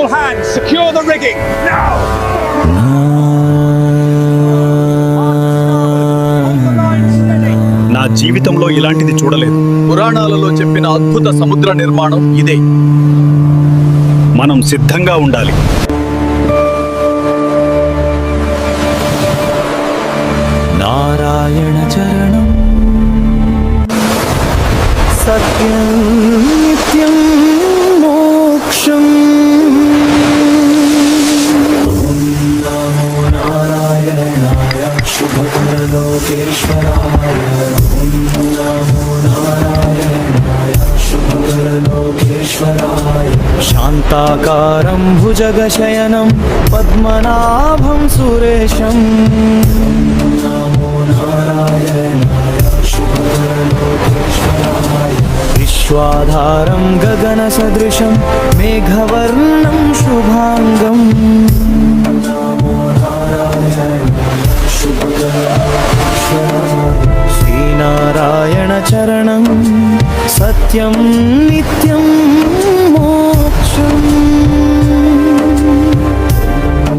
All hands, secure the rigging, now! నా జీవితంలో ఇలాంటిది చూడలేదు. పురాణాలలో చెప్పిన అద్భుత సముద్ర నిర్మాణం ఇదే. మనం సిద్ధంగా ఉండాలి. నారాయణ చరణం సత్యం నిత్యం మోక్షం. నమో నారాయణాయ శుభకరలోకేశ్వరాయ. నమో నారాయణాయ శుభకరలోకేశ్వరాయ. శాంతాకారం భుజగశయనం పద్మనాభం సురేశం. నమో నారాయణాయ శుభకరలోకేశ్వరాయ. విశ్వాధారం గగన సదృశం మేఘవర్ణం శుభాంగం. నమో నారాయణాయ శుభకరలోకేశ్వరాయ. శ్రీనారాయణ చరణం సత్యం నిత్యం మోక్షం.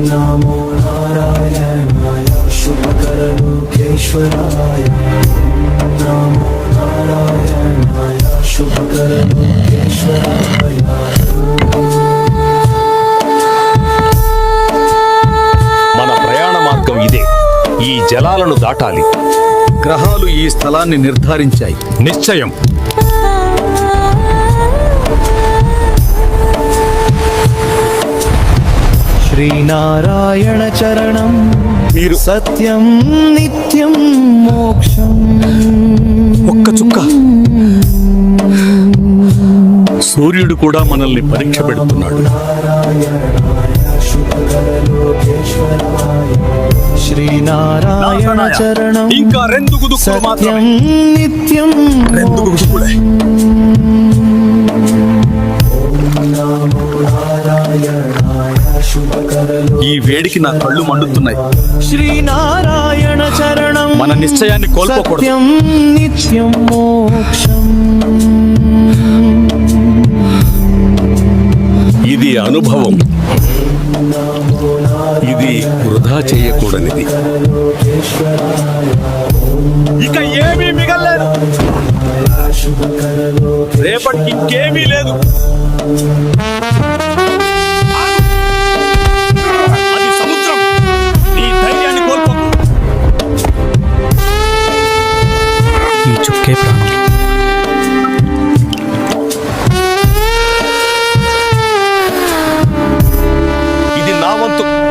నమో నారాయణాయ శుభకరలోకేశ్వరాయ. నమో నారాయణాయ శుభకరలోకేశ్వరాయ. మన ప్రయాణ మార్గం ఇదే. ఈ జలాలను దాటాలి. గ్రహాలు ఈ స్థలాన్ని నిర్ధారించాయి. నిశ్చయం. శ్రీనారాయణ చరణం మీరు సత్యం నిత్యం మోక్షం. ఒక్క చుక్క. సూర్యుడు కూడా మనల్ని పరీక్ష పెడుతున్నాడు. శ్రీనారాయణ చరణం ఇంకా రెండు గుదుకులు సత్యం మాత్రమే. నిత్యం రెండు గుదుకులే. ఈ వేడికి నా కళ్ళు మండుతున్నాయి. శ్రీనారాయణ చరణం మన నిశ్చయాన్ని కోల్పోకూడదు. సత్యం నిత్యం మోక్షం. ఇది అనుభవం. ఇది వృధా చేయకూడనిది. ఇక ఏమీ మిగల్లేదు. రేపటికి ఇంకేమీ లేదు. అది సముద్రం. నీ ధైర్యాన్ని కోల్పోకు. ఈ చుక్కే ప్రాణం. ఇది నా వంతు.